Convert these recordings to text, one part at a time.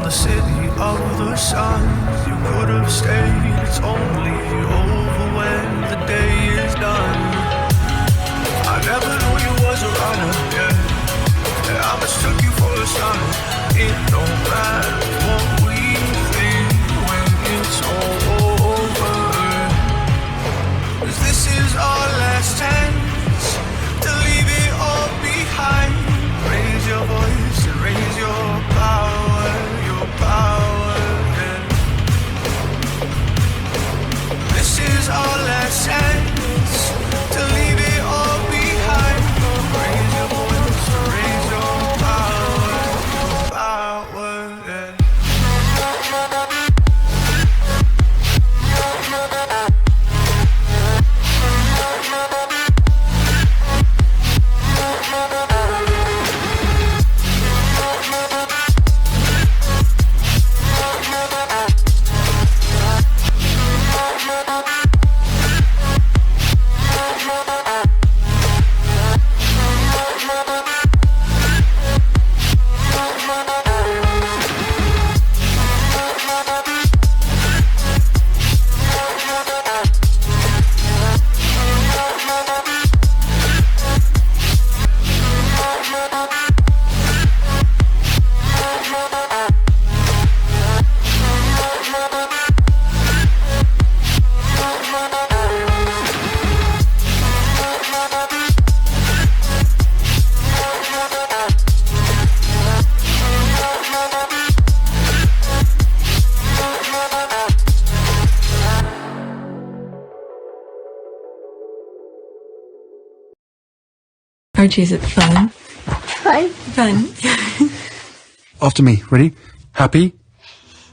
the city of the sun. You could have stayed, it's only over when the day is done. I never knew you was a runner, yeah. I mistook you for a son. It don't matter what we think when it's all over. 'Cause this is our last chance to leave it all behind. Raise your voice and raise your power, yeah. This is our last chance to leave it all behind. Raise your voice and raise your power, yeah. Archie, is it fun? Fun. Fun. After me. Ready? Happy?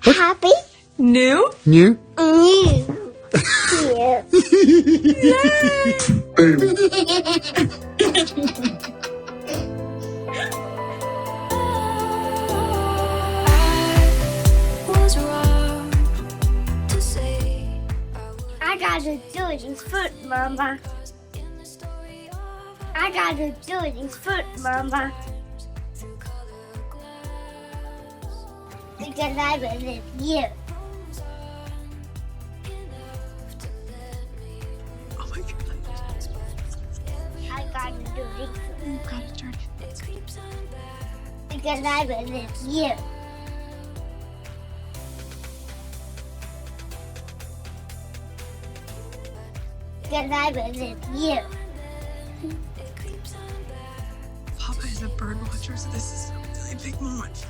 Happy. New? New? New. I gotta do it in foot, Mama. I gotta do it in foot, Mama. Because I was with you. Oh my God. I gotta do it You gotta turn it. because I was with you. Because I was with you. Papa is a bird watcher, so this is a really big moment.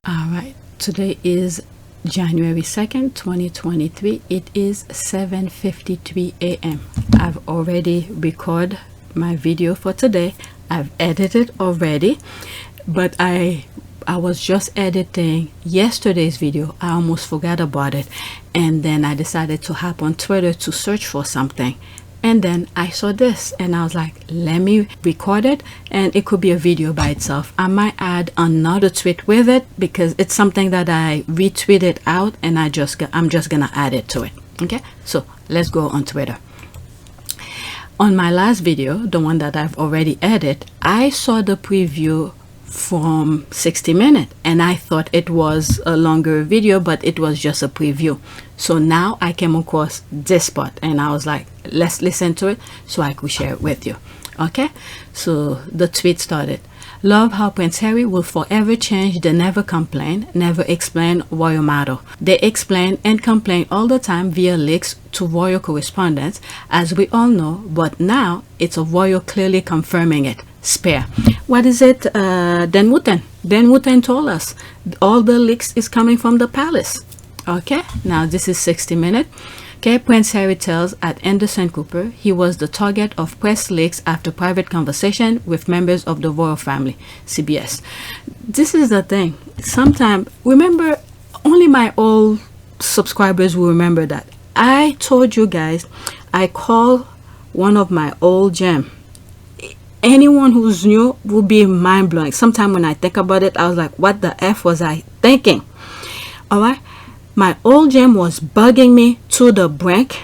All right, today is January 2nd, 2023. It is 7:53 a.m. I've already recorded my video for today. I've edited already, but I was just editing yesterday's video. I almost forgot about it, and then I decided to hop on Twitter to search for something, and then I saw this and I was like, let me record it, and it could be a video by itself. I might add another tweet with it because it's something that I retweeted out, and I'm just gonna add it to it. Okay, so let's go on Twitter. On my last video, the one that I've already edited, I saw the preview from 60 minutes and I thought it was a longer video, but it was just a preview. So now I came across this part and I was like, let's listen to it so I could share it with you. Okay, so the tweet started: love how Prince Harry will forever change the never complain, never explain royal motto. They explain and complain all the time via leaks to royal correspondence, as we all know, but now it's a royal clearly confirming it. Spare. What is it? Dan Wooten told us all the leaks is coming from the palace. Okay, now this is 60 minutes. Okay, Prince Harry tells at Anderson Cooper he was the target of press leaks after private conversation with members of the royal family. CBS. This is the thing. Sometimes, remember, only my old subscribers will remember that. I told you guys, I call one of my old gem. Anyone who's new will be mind-blowing. Sometimes when I think about it, I was like, what the F was I thinking? All right, my old gym was bugging me to the brink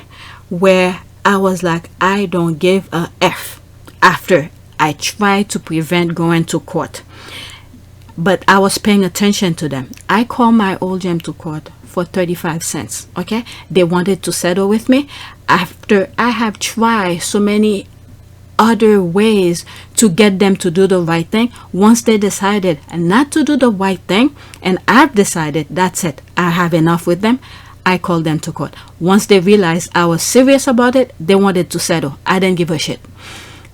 where I was like, I don't give a F after I tried to prevent going to court. But I was paying attention to them. I called my old gym to court for 35 cents. Okay, they wanted to settle with me after I have tried so many other ways to get them to do the right thing. Once they decided not to do the right thing, and I've decided that's it, I have enough with them, I called them to court. Once they realized I was serious about it, they wanted to settle. I didn't give a shit.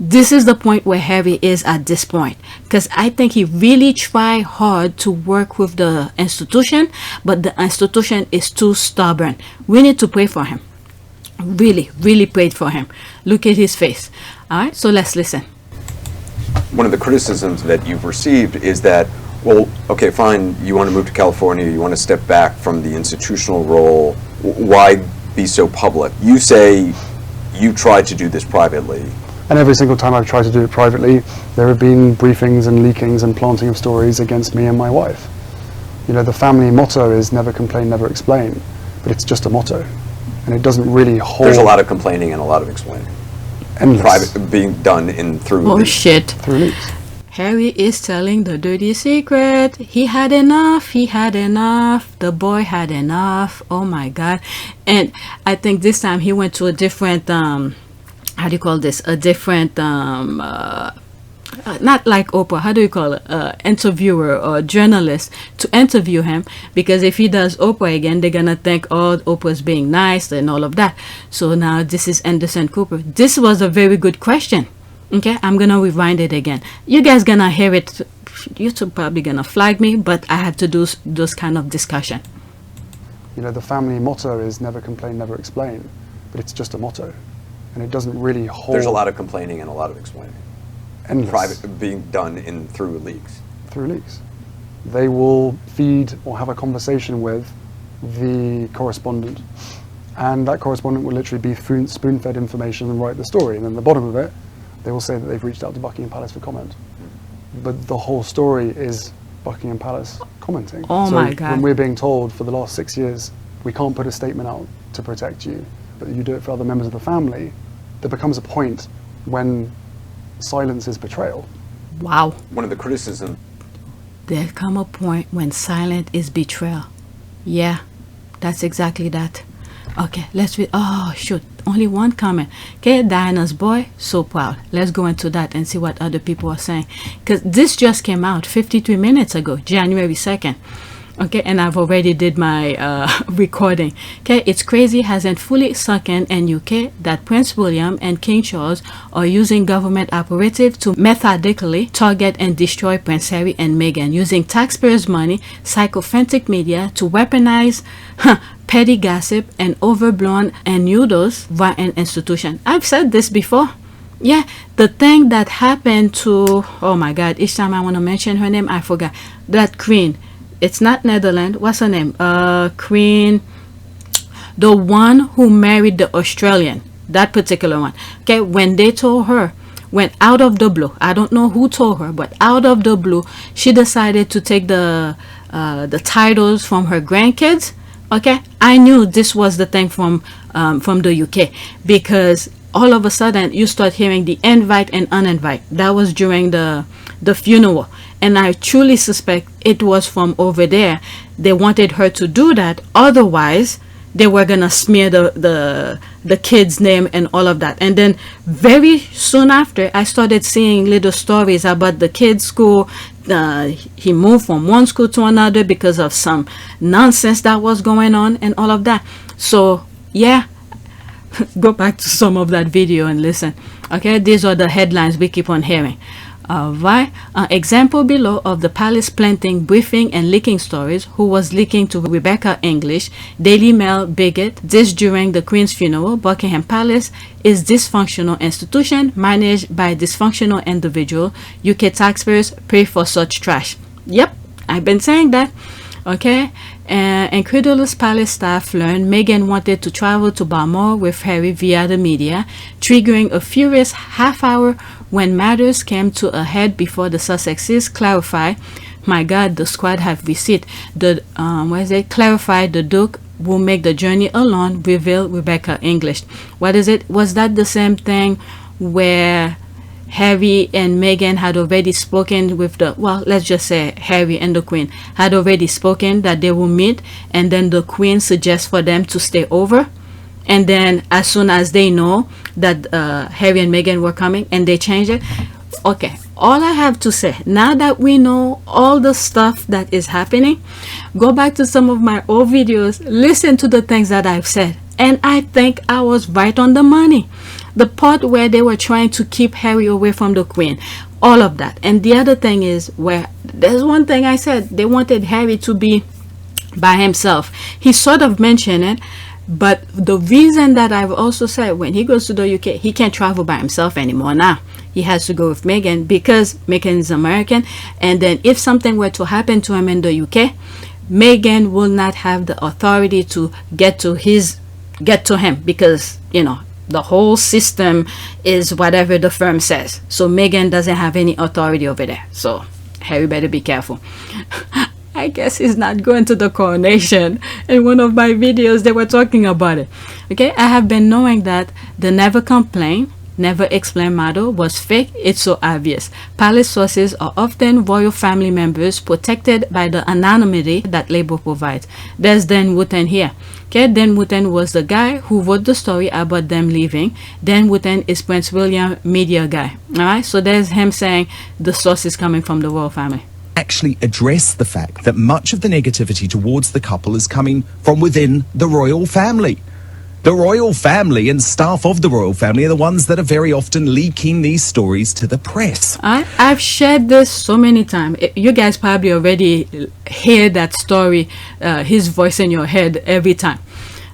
This is the point where Harry is at this point, because I think he really tried hard to work with the institution, but the institution is too stubborn. We need to pray for him. Really prayed for him. Look at his face. All right, so let's listen. One of the criticisms that you've received is that, well, okay, fine, you want to move to California, you want to step back from the institutional role, why be so public? You say you tried to do this privately. And every single time I've tried to do it privately, there have been briefings and leakings and planting of stories against me and my wife. You know, the family motto is never complain, never explain, but it's just a motto. And it doesn't really hold. There's a lot of complaining and a lot of explaining. Endless. Private being done through Oh leaks. shit. Through leaks. Harry is telling the dirty secret. He had enough. He had enough. The boy had enough. Oh my god. And I think this time he went to a different how do you call this? A different not like Oprah, how do you call it? Interviewer or journalist to interview him, because if he does Oprah again, they're gonna think, oh, Oprah's being nice and all of that. So now this is Anderson Cooper. This was a very good question. Okay, I'm gonna rewind it again. You guys gonna hear it. YouTube probably gonna flag me, but I had to do those kind of discussion. You know, the family motto is never complain, never explain, but it's just a motto. And it doesn't really hold. There's a lot of complaining and a lot of explaining. Endless. Private being done through leaks. Through leaks. They will feed or have a conversation with the correspondent, and that correspondent will literally be spoon-fed information and write the story, and then at the bottom of it they will say that they've reached out to Buckingham Palace for comment. But the whole story is Buckingham Palace commenting. Oh so my God. when we're being told for the last 6 years we can't put a statement out to protect you, but you do it for other members of the family, there becomes a point when silence is betrayal. Wow. One of the criticisms. There come a point when silent is betrayal. Yeah, that's exactly that. Okay, let's read. Oh shoot, only one comment. Okay, Diana's boy, so proud. Let's go into that and see what other people are saying, because this just came out 53 minutes ago, January 2nd. Okay, and I've already did my recording. Okay, it's crazy, hasn't fully sunk in UK that Prince William and King Charles are using government operatives to methodically target and destroy Prince Harry and Meghan, using taxpayers' money, sycophantic media to weaponize petty gossip and overblown innuendos via an institution. I've said this before. Yeah, the thing that happened to, oh my god, each time I want to mention her name, I forgot. That queen. It's not Netherlands. What's her name? Queen. The one who married the Australian. That particular one. Okay, when they told her, went out of the blue. I don't know who told her, but out of the blue, she decided to take the titles from her grandkids. Okay, I knew this was the thing from the UK, because all of a sudden you start hearing the invite and uninvite. That was during the funeral, and I truly suspect it was from over there. They wanted her to do that, otherwise they were gonna smear the kid's name and all of that. And then very soon after, I started seeing little stories about the kid's school. He moved from one school to another because of some nonsense that was going on and all of that. So yeah, go back to some of that video and listen. Okay, these are the headlines we keep on hearing. Alright, example below of the palace planting, briefing and leaking stories. Who was leaking to Rebecca English, Daily Mail bigot. This during the Queen's funeral. Buckingham Palace is dysfunctional institution managed by dysfunctional individual. UK taxpayers pay for such trash. Yep, I've been saying that. Okay, incredulous palace staff learned Meghan wanted to travel to Balmoral with Harry via the media, triggering a furious half hour when matters came to a head before the Sussexes clarified My God, the squad have receipt. The what is it? Clarify the Duke will make the journey alone. Reveal Rebecca English. What is it? Was that the same thing where Harry and Meghan had already spoken with the, well, let's just say Harry and the Queen had already spoken that they will meet, and then the Queen suggests for them to stay over, and then as soon as they know that Harry and Meghan were coming, and they change it. Okay, all I have to say, now that we know all the stuff that is happening, go back to some of my old videos, listen to the things that I've said, and I think I was right on the money. The part where they were trying to keep Harry away from the Queen, all of that. And the other thing is, where there's one thing I said, they wanted Harry to be by himself. He sort of mentioned it, but the reason that I've also said, when he goes to the UK, he can't travel by himself anymore now. He has to go with Meghan, because Meghan is American, and then if something were to happen to him in the UK, Meghan will not have the authority to get to him, because, you know, the whole system is whatever the firm says. So Meghan doesn't have any authority over there. So Harry better be careful. I guess he's not going to the coronation. In one of my videos, they were talking about it. Okay, I have been knowing that the never complain, never explain motto was fake. It's so obvious. Palace sources are often royal family members protected by the anonymity that label provides. There's Dan Wootton here. Okay, Dan Wootton was the guy who wrote the story about them leaving. Dan Wootton is Prince William media guy. All right, so there's him saying the source is coming from the royal family. Actually address the fact that much of the negativity towards the couple is coming from within the royal family. The royal family and staff of the royal family are the ones that are very often leaking these stories to the press. I've shared this so many times. You guys probably already hear that story, his voice in your head every time.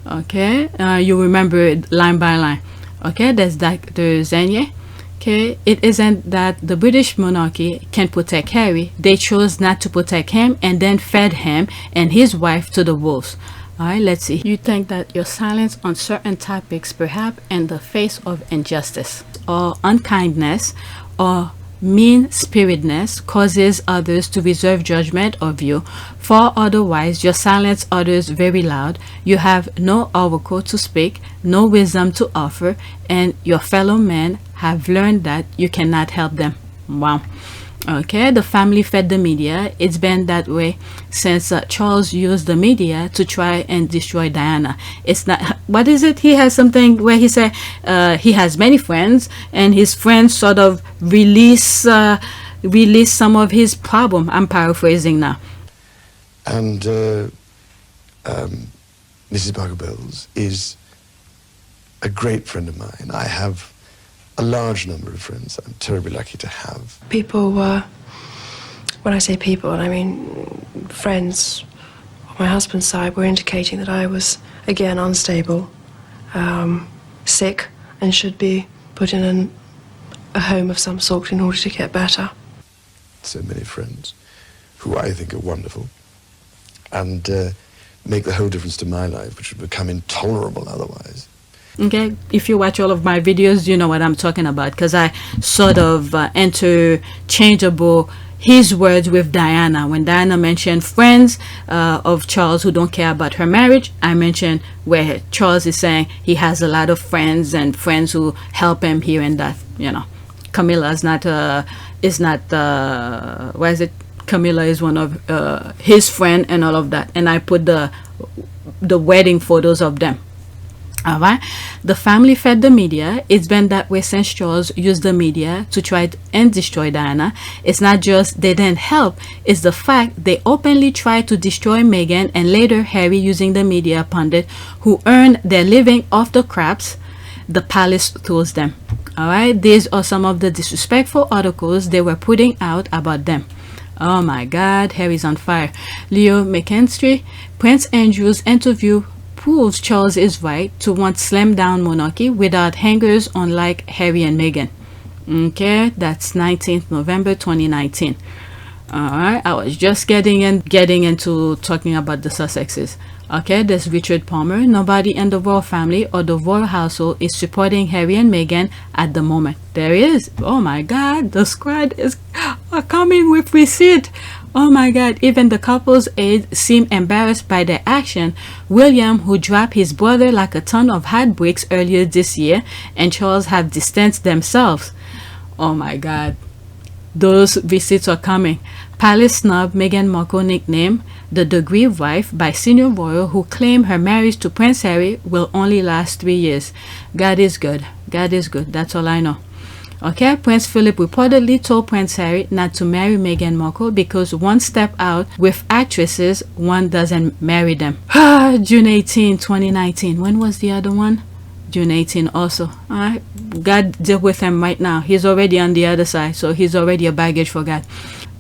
Okay, you remember it line by line. Okay, there's Dr. Zenye. Okay, it isn't that the British monarchy can protect Harry. They chose not to protect him and then fed him and his wife to the wolves. All right, let's see. You think that your silence on certain topics, perhaps in the face of injustice or unkindness or mean-spiritedness, causes others to reserve judgment of you. For otherwise, your silence utters very loud. You have no oracle to speak, no wisdom to offer, and your fellow men have learned that you cannot help them. Wow. Okay, the family fed the media. It's been that way since Charles used the media to try and destroy Diana. It's not, what is it? He has something where he said he has many friends, and his friends sort of release some of his problem. I'm paraphrasing now. And Mrs. Barker-Bowles is a great friend of mine. I have a large number of friends I'm terribly lucky to have. People were, when I say people, I mean friends on my husband's side, were indicating that I was, again, unstable, sick, and should be put in a home of some sort in order to get better. So many friends who I think are wonderful and make the whole difference to my life, which would become intolerable otherwise. Okay, if you watch all of my videos, you know what I'm talking about, because I sort of interchangeable his words with Diana. When Diana mentioned friends of Charles who don't care about her marriage, I mentioned where Charles is saying he has a lot of friends and friends who help him here and that. You know, Camilla is not what is it? Camilla is one of his friend and all of that, and I put the wedding photos of them. All right, the family fed the media. It's been that way since Charles used the media to try and destroy Diana. It's not just they didn't help, it's the fact they openly tried to destroy Meghan, and later Harry, using the media pundit who earned their living off the craps the palace throws them. All right, these are some of the disrespectful articles they were putting out about them. Oh my God, Harry's on fire. Leo McKinstry, Prince Andrew's interview proves Charles is right to want slim down monarchy without hangers on like Harry and Meghan. Okay, that's 19th November 2019. Alright, I was just getting into talking about the Sussexes. Okay, there's Richard Palmer. Nobody in the royal family or the royal household is supporting Harry and Meghan at the moment. There is. Oh my God, the squad is coming with receipt. Oh my God, even the couple's aides seem embarrassed by their action. William, who dropped his brother like a ton of hot bricks earlier this year, and Charles have distanced themselves. Oh my God, those visits are coming. Palace snob Meghan Markle, nicknamed the Degree Wife by senior royal, who claimed her marriage to Prince Harry will only last 3 years. God is good. God is good. That's all I know. Okay, Prince Philip reportedly told Prince Harry not to marry Meghan Markle because one step out with actresses, one doesn't marry them. June 18, 2019. When was the other one? June 18 also. Alright, God deal with him right now. He's already on the other side, so he's already a baggage for God.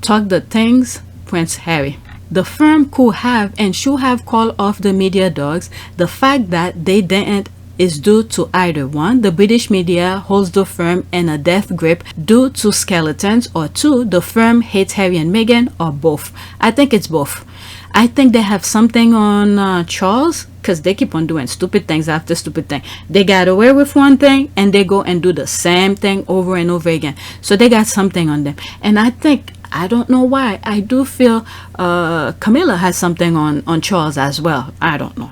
Talk the things, Prince Harry. The firm could have and should have called off the media dogs. The fact that they didn't is due to either one, the British media holds the firm in a death grip due to skeletons, or two, the firm hates Harry and Meghan, or both. I think it's both. I think they have something on Charles, because they keep on doing stupid things after stupid thing. They got away with one thing and they go and do the same thing over and over again. So they got something on them. And I think, I don't know why, I do feel Camilla has something on Charles as well. I don't know.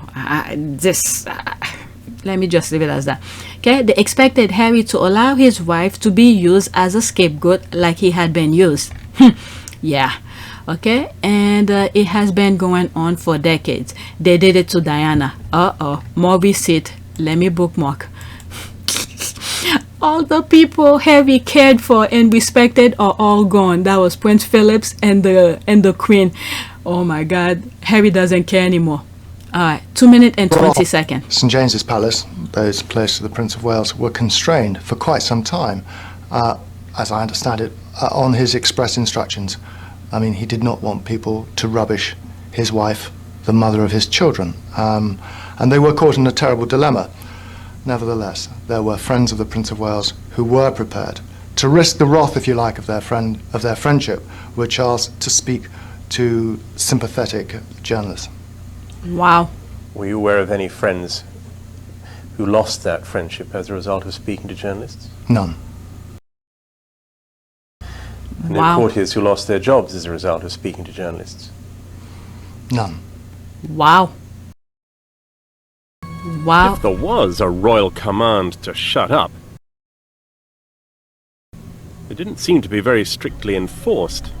Let me just leave it as that. Okay, they expected Harry to allow his wife to be used as a scapegoat like he had been used. Yeah. Okay, and it has been going on for decades. They did it to Diana. More receipt. Let me bookmark. All the people Harry cared for and respected are all gone. That was Prince Philip and the Queen. Oh my God, Harry doesn't care anymore. Alright, 2 minutes and 20 seconds. St James's Palace, those players to the Prince of Wales, were constrained for quite some time, as I understand it, on his express instructions. I mean, he did not want people to rubbish his wife, the mother of his children, and they were caught in a terrible dilemma. Nevertheless, there were friends of the Prince of Wales who were prepared to risk the wrath, if you like, of their friendship with Charles to speak to sympathetic journalists. Wow. Were you aware of any friends who lost that friendship as a result of speaking to journalists? None. And wow. Courtiers who lost their jobs as a result of speaking to journalists? None. Wow. Wow. If there was a royal command to shut up, it didn't seem to be very strictly enforced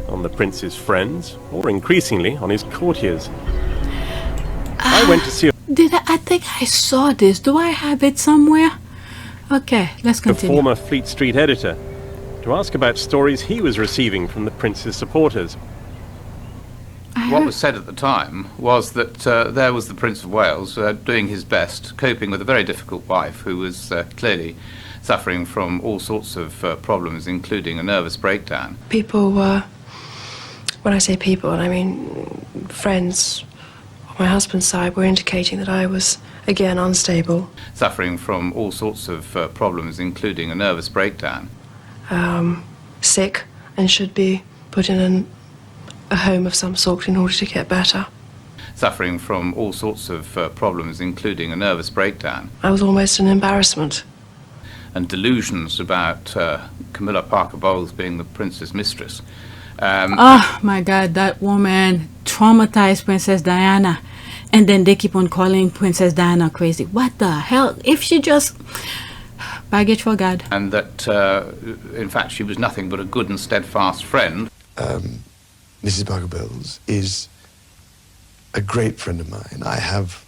on the prince's friends, or increasingly on his courtiers. I went to see I think I saw this. Do I have it somewhere? Okay, let's continue. The former Fleet Street editor to ask about stories he was receiving from the prince's supporters. What was said at the time was that there was the Prince of Wales doing his best, coping with a very difficult wife who was clearly suffering from all sorts of problems, including a nervous breakdown. People were, when I say people, I mean friends on my husband's side, were indicating that I was, again, unstable. Suffering from all sorts of problems, including a nervous breakdown. Sick, and should be put in a home of some sort in order to get better. Suffering from all sorts of problems, including a nervous breakdown. I was almost an embarrassment. And delusions about Camilla Parker Bowles being the prince's mistress. Oh my God, that woman traumatized Princess Diana, and then they keep on calling Princess Diana crazy. What the hell? If she just baggage for God. And that in fact she was nothing but a good and steadfast friend. Mrs. Parker Bowles is a great friend of mine. I have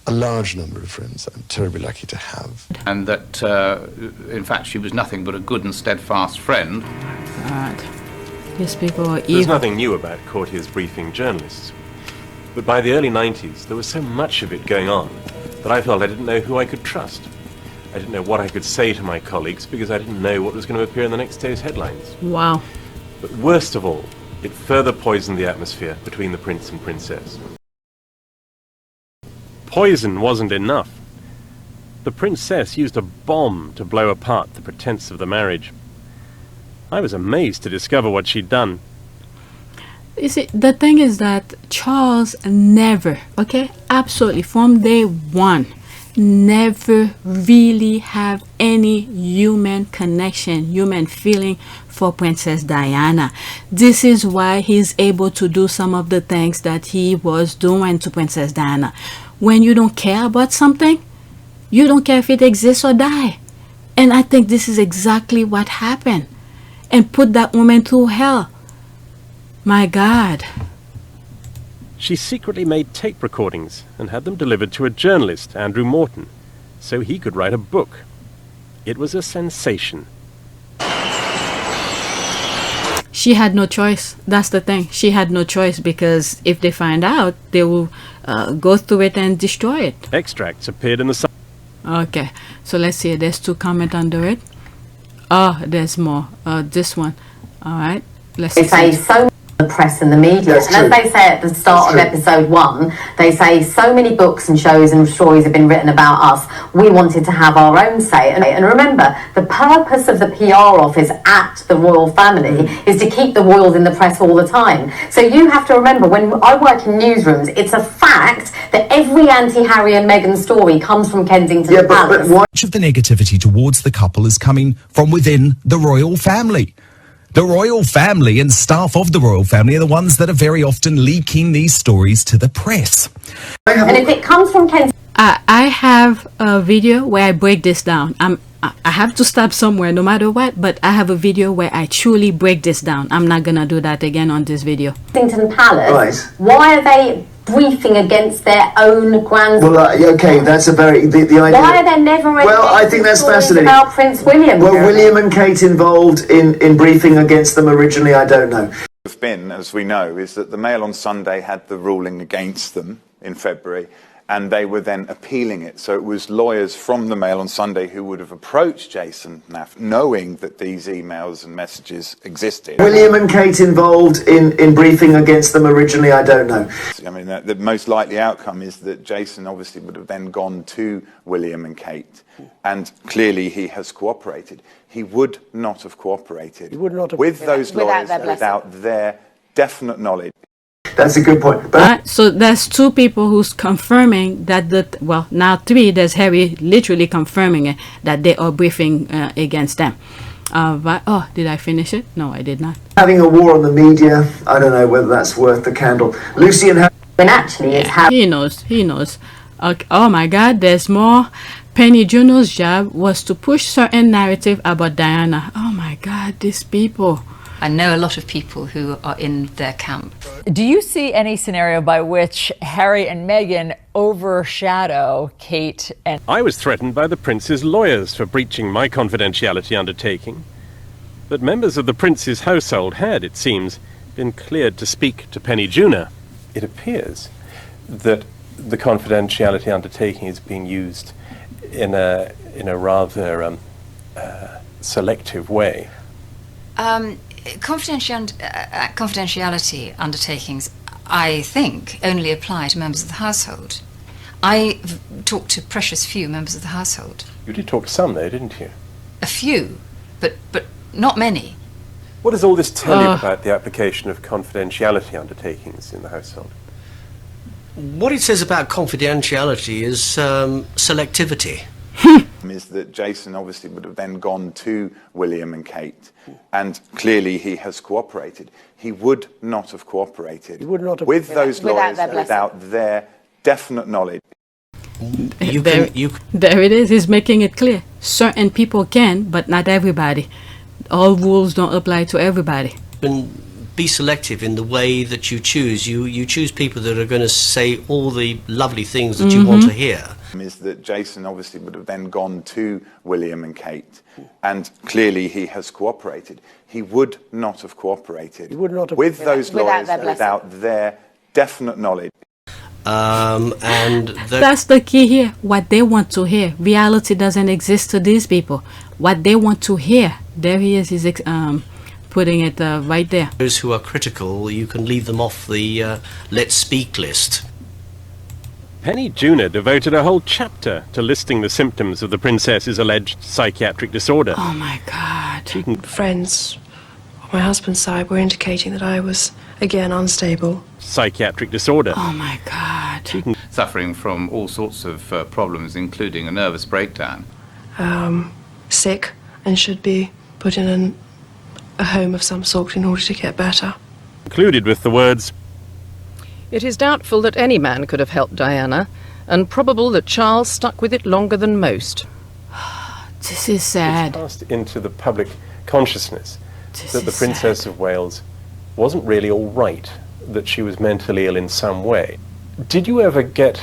a large number of friends I'm terribly lucky to have. And that in fact she was nothing but a good and steadfast friend. God. These people are evil. There's nothing new about courtiers briefing journalists. But by the early 90s, there was so much of it going on that I felt I didn't know who I could trust. I didn't know what I could say to my colleagues because I didn't know what was going to appear in the next day's headlines. Wow. But worst of all, it further poisoned the atmosphere between the prince and princess. Poison wasn't enough. The princess used a bomb to blow apart the pretense of the marriage. I was amazed to discover what she'd done. You see, the thing is that Charles never, okay, absolutely, from day one, never really have any human connection, human feeling for Princess Diana. This is why he's able to do some of the things that he was doing to Princess Diana. When you don't care about something, you don't care if it exists or die. And I think this is exactly what happened. And put that woman through hell. My God. She secretly made tape recordings and had them delivered to a journalist, Andrew Morton, so he could write a book. It was a sensation. She had no choice. That's the thing. She had no choice, because if they find out, they will go through it and destroy it. Extracts appeared in the Sun. Okay, so let's see. There's 2 comments under it. Oh, there's more. This one. All right. Let's see. Say so the press and the media, and as they say at the start of episode 1, they say so many books and shows and stories have been written about us, we wanted to have our own say. And remember, the purpose of the PR office at the royal family is to keep the royals in the press all the time. So you have to remember, when I work in newsrooms, it's a fact that every anti-Harry and Meghan story comes from Kensington Palace. Much of the negativity towards the couple is coming from within the royal family. The royal family and staff of the royal family are the ones that are very often leaking these stories to the press. And if it comes from Kensington... I have a video where I break this down. I have to stop somewhere no matter what, but I have a video where I truly break this down. I'm not gonna do that again on this video. Kensington Palace, why are they briefing against their own grandson? Well, okay, that's a very... The idea... Why are there never any... Well, I think that's fascinating. ...about Prince William? Well, William and Kate involved in briefing against them originally, I don't know. Have been, as we know, is that the Mail on Sunday had the ruling against them in February, and they were then appealing it. So it was lawyers from the Mail on Sunday who would have approached Jason Naff, knowing that these emails and messages existed. William and Kate involved in briefing against them originally, I don't know. I mean, the most likely outcome is that Jason obviously would have then gone to William and Kate, and clearly he has cooperated. He would not have cooperated with those lawyers without their definite knowledge. That's a good point. But so there's 2 people who's confirming that well, now 3. There's Harry literally confirming it, that they are briefing against them. But, oh, did I finish it? No, I did not. Having a war on the media, I don't know whether that's worth the candle. Lucy and Harry... And actually, it's how... He knows. Okay. Oh my God, there's more. Penny Juno's job was to push certain narrative about Diana. Oh my God, these people. I know a lot of people who are in their camp. Do you see any scenario by which Harry and Meghan overshadow Kate and... I was threatened by the prince's lawyers for breaching my confidentiality undertaking. But members of the prince's household had, it seems, been cleared to speak to Penny Junor. It appears that the confidentiality undertaking is being used in a rather selective way. Confidentiality undertakings, I think, only apply to members of the household. I talked to precious few members of the household. You did talk to some, though, didn't you? A few, but not many. What does all this tell you about the application of confidentiality undertakings in the household? What it says about confidentiality is selectivity. Is that Jason obviously would have then gone to William and Kate, and clearly he has cooperated. He would not have cooperated with those lawyers without their definite knowledge. There it is. He's making it clear. Certain people can, but not everybody. All rules don't apply to everybody. And be selective in the way that you choose. You choose people that are going to say all the lovely things that you want to hear. Is that Jason obviously would have then gone to William and Kate, and clearly he has cooperated. He would not have cooperated with those lawyers without their definite knowledge. And that's the key here. What they want to hear. Reality doesn't exist to these people. What they want to hear. There he is. He's putting it right there. Those who are critical, you can leave them off the let's speak list. Penny Junor devoted a whole chapter to listing the symptoms of the princess's alleged psychiatric disorder. Oh my God. Friends on my husband's side were indicating that I was, again, unstable. Psychiatric disorder. Oh my God. suffering from all sorts of problems, including a nervous breakdown. Sick and should be put in a home of some sort in order to get better. Concluded with the words, "It is doubtful that any man could have helped Diana, and probable that Charles stuck with it longer than most." This is sad. It's passed into the public consciousness that the Princess of Wales wasn't really all right, that she was mentally ill in some way. Did you ever get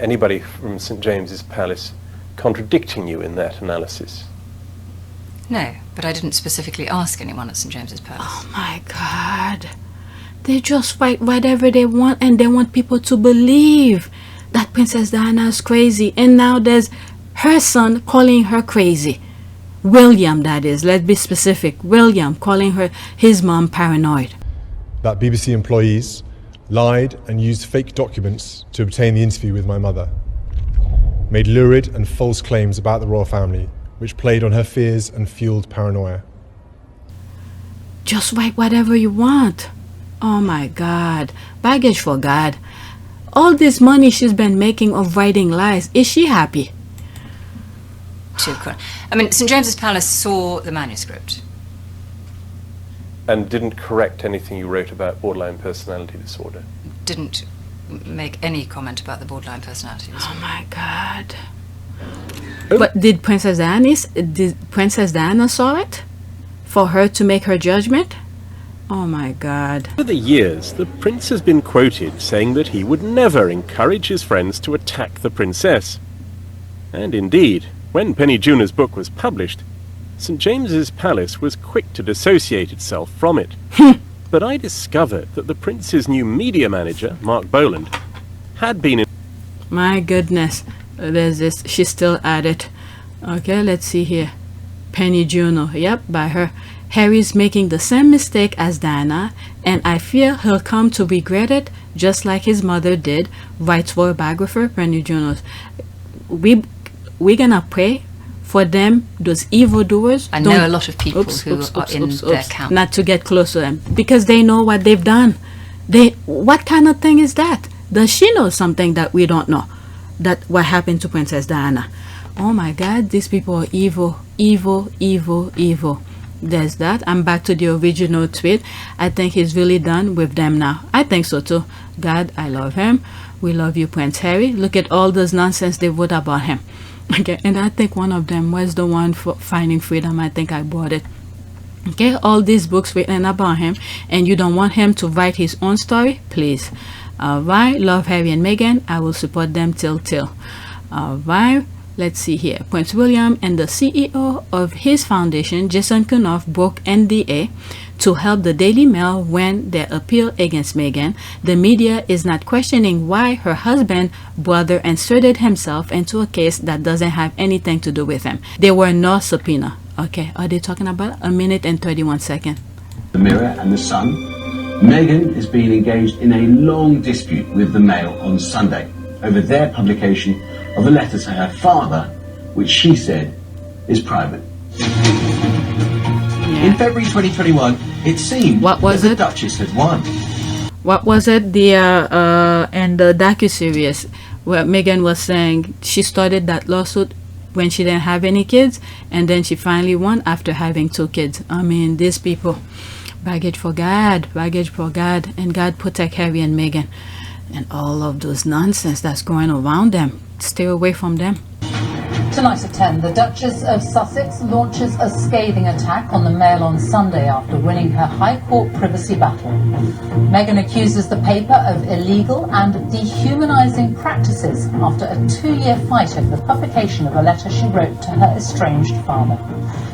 anybody from St James's Palace contradicting you in that analysis? No, but I didn't specifically ask anyone at St James's Palace. Oh my God. They just write whatever they want, and they want people to believe that Princess Diana is crazy. And now there's her son calling her crazy. William, that is. Let's be specific. William calling his mom paranoid. That BBC employees lied and used fake documents to obtain the interview with my mother, made lurid and false claims about the royal family, which played on her fears and fueled paranoia. Just write whatever you want. Oh my God. Baggage for God. All this money she's been making of writing lies, is she happy? I mean, St James's Palace saw the manuscript. And didn't correct anything you wrote about borderline personality disorder? Didn't make any comment about the borderline personality disorder. Oh my God. But did Princess Diana saw it? For her to make her judgment? Oh my God. Over the years, the prince has been quoted saying that he would never encourage his friends to attack the princess. And indeed, when Penny Junor's book was published, St James's Palace was quick to dissociate itself from it. But I discovered that the prince's new media manager, Mark Boland, had been in... My goodness. There's this. She's still at it. Okay, let's see here. Penny Junor. Yep, by her. Harry's making the same mistake as Diana, and I fear he'll come to regret it, just like his mother did, writes royal biographer Penny Junor. We're gonna pray for them, those evildoers. I know a lot of people who are in their camp. Not to get close to them, because they know what they've done. What kind of thing is that? Does she know something that we don't know? That what happened to Princess Diana? Oh my God, these people are evil, evil, evil, evil. There's that. I'm back to the original tweet. I think he's really done with them now. I think so too. God, I love him. We love you, Prince Harry. Look at all those nonsense they wrote about him. Okay, and I think one of them was the one for Finding Freedom. I think I bought it. Okay, all these books written about him, and you don't want him to write his own story? Please. Alright, love Harry and Meghan. I will support them till. Alright, let's see here. Prince William and the CEO of his foundation, Jason Kenoff, broke NDA to help the Daily Mail win their appeal against Meghan. The media is not questioning why her husband, brother, inserted himself into a case that doesn't have anything to do with him. There were no subpoena. Okay, are they talking about 1 minute and 31 seconds? The Mirror and the Sun. Meghan has been engaged in a long dispute with the Mail on Sunday over their publication of a letter to her father, which she said is private. In February 2021, it seemed that the Duchess had won. What was it? In the docuseries where Meghan was saying she started that lawsuit when she didn't have any kids, and then she finally won after having 2 kids. I mean, these people, baggage for God, and God protect Harry and Meghan and all of those nonsense that's going around them. Stay away from them. Tonight at 10, the Duchess of Sussex launches a scathing attack on the Mail on Sunday after winning her High Court privacy battle. Meghan accuses the paper of illegal and dehumanising practices after a 2-year fight over the publication of a letter she wrote to her estranged father.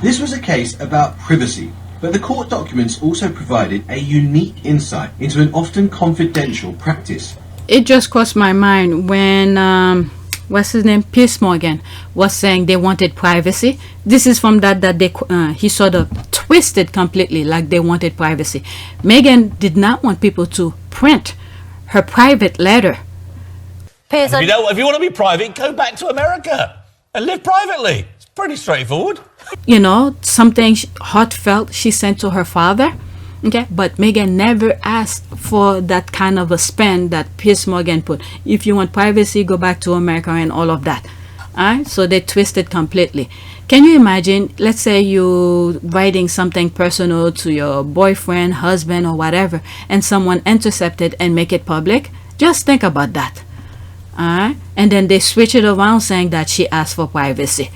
This was a case about privacy, but the court documents also provided a unique insight into an often confidential practice. It just crossed my mind when what's his name, Piers Morgan, was saying they wanted privacy. This is from that he sort of twisted completely, like they wanted privacy. Meghan did not want people to print her private letter. Piers, if you want to be private, go back to America and live privately. It's pretty straightforward. You know, something heartfelt she sent to her father. Okay, but Meghan never asked for that kind of a spend that Piers Morgan put. If you want privacy, go back to America and all of that. Alright, so they twisted completely. Can you imagine, let's say you writing something personal to your boyfriend, husband, or whatever, and someone intercepted and make it public? Just think about that. Alright, and then they switch it around saying that she asked for privacy.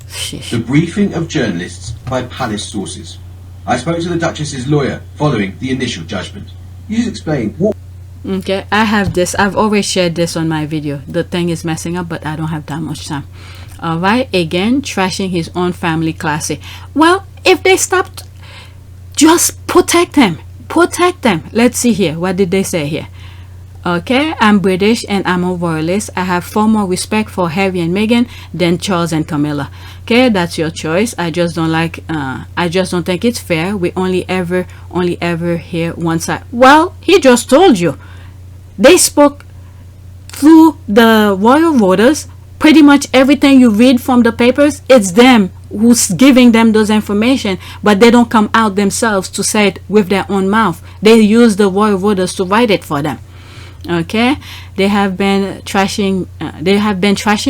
Sheesh. The briefing of journalists by palace sources. I spoke to the Duchess's lawyer following the initial judgment. You just explain what... Okay, I have this. I've always shared this on my video. The thing is messing up, but I don't have that much time. Alright, again, trashing his own family classy. Well, if they stopped, just protect him. Protect them. Let's see here. What did they say here? Okay, I'm British and I'm a royalist. I have far more respect for Harry and Meghan than Charles and Camilla. Okay, that's your choice. I just don't like, I just don't think it's fair. We only ever hear one side. Well, he just told you. They spoke through the royal voters. Pretty much everything you read from the papers, it's them who's giving them those information, but they don't come out themselves to say it with their own mouth. They use the royal voters to write it for them. Okay, they have been trashing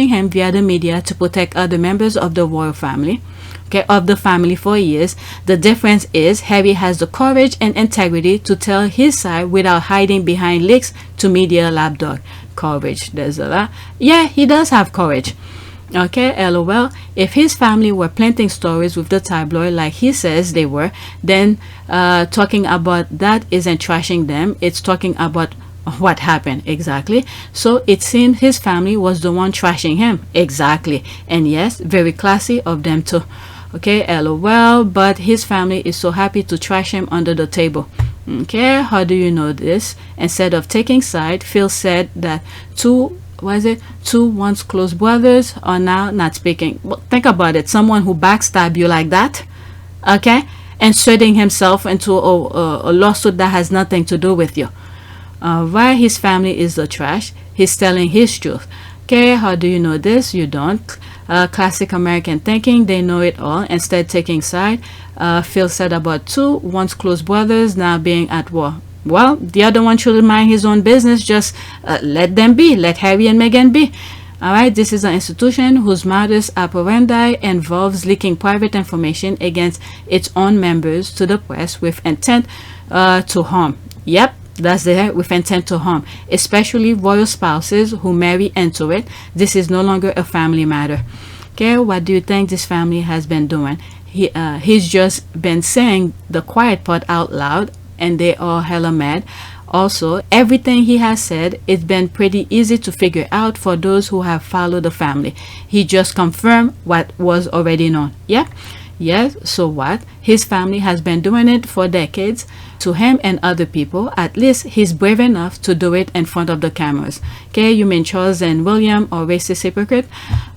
him via the media to protect other members of the royal family, okay, of the family for years. The difference is Harry has the courage and integrity to tell his side without hiding behind leaks to media lapdog. Courage, there's a lot. Yeah, he does have courage. Okay, lol. If his family were planting stories with the tabloid like he says they were, then talking about that isn't trashing them, it's talking about what happened. Exactly. So it seemed his family was the one trashing him. Exactly. And yes, very classy of them too. Okay, lol. But his family is so happy to trash him under the table. Okay, how do you know this? Instead of taking side, Phil said that two once close brothers are now not speaking. Well, think about it. Someone who backstab you like that, okay, inserting himself into a lawsuit that has nothing to do with you. Why his family is the trash, he's telling his truth. Okay, how do you know this? You don't. Classic American thinking, they know it all, instead taking side. Phil said about two once close brothers now being at war. Well, the other one should mind his own business. Just let them be. Let Harry and Meghan be. Alright, this is an institution whose modus operandi involves leaking private information against its own members to the press with intent to harm. Yep, that's it, with intent to harm, especially royal spouses who marry into it. This is no longer a family matter. Okay, what do you think this family has been doing? He's just been saying the quiet part out loud, and they are hella mad. Also, everything he has said, it's been pretty easy to figure out for those who have followed the family. He just confirmed what was already known. Yeah. Yes, so what? His family has been doing it for decades. To him and other people, at least he's brave enough to do it in front of the cameras. Okay, you mean Charles and William or racist hypocrite?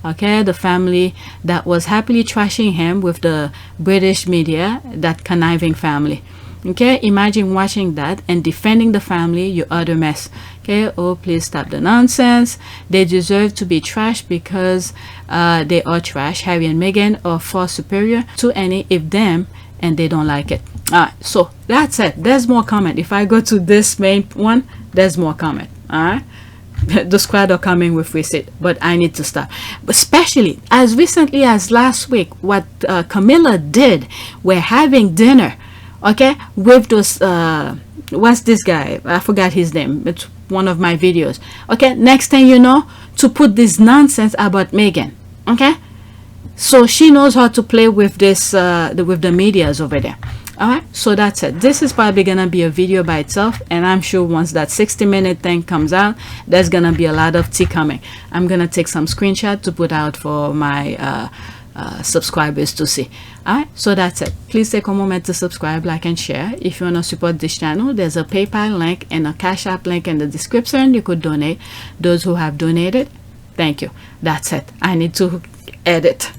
Okay, the family that was happily trashing him with the British media, that conniving family. Okay, imagine watching that and defending the family, you utter mess. Okay, oh, please stop the nonsense. They deserve to be trashed because they are trash. Harry and Meghan are far superior to any of them, and they don't like it. Alright, so that's it. There's more comment. If I go to this main one, there's more comment. Alright, the squad are coming with receipt, but I need to stop. Especially as recently as last week, what Camilla did, we're having dinner, okay, with those what's this guy, I forgot his name, it's one of my videos. Okay, next thing you know, to put this nonsense about Meghan. Okay, so she knows how to play with this with the medias over there. Alright, so that's it. This is probably gonna be a video by itself, and I'm sure once that 60-minute thing comes out, there's gonna be a lot of tea coming. I'm gonna take some screenshot to put out for my subscribers to see. Alright, so that's it. Please take a moment to subscribe, like, and share. If you want to support this channel, there's a PayPal link and a Cash App link in the description. You could donate. Those who have donated, thank you. That's it. I need to edit.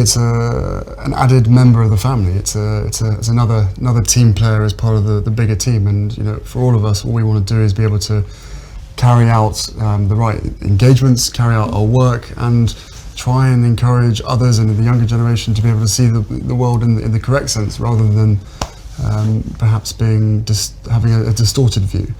it's an added member of the family. It's another team player as part of the bigger team. And you know, for all of us, all we want to do is be able to carry out the right engagements, carry out our work, and try and encourage others and the younger generation to be able to see the world in the correct sense, rather than perhaps having a distorted view.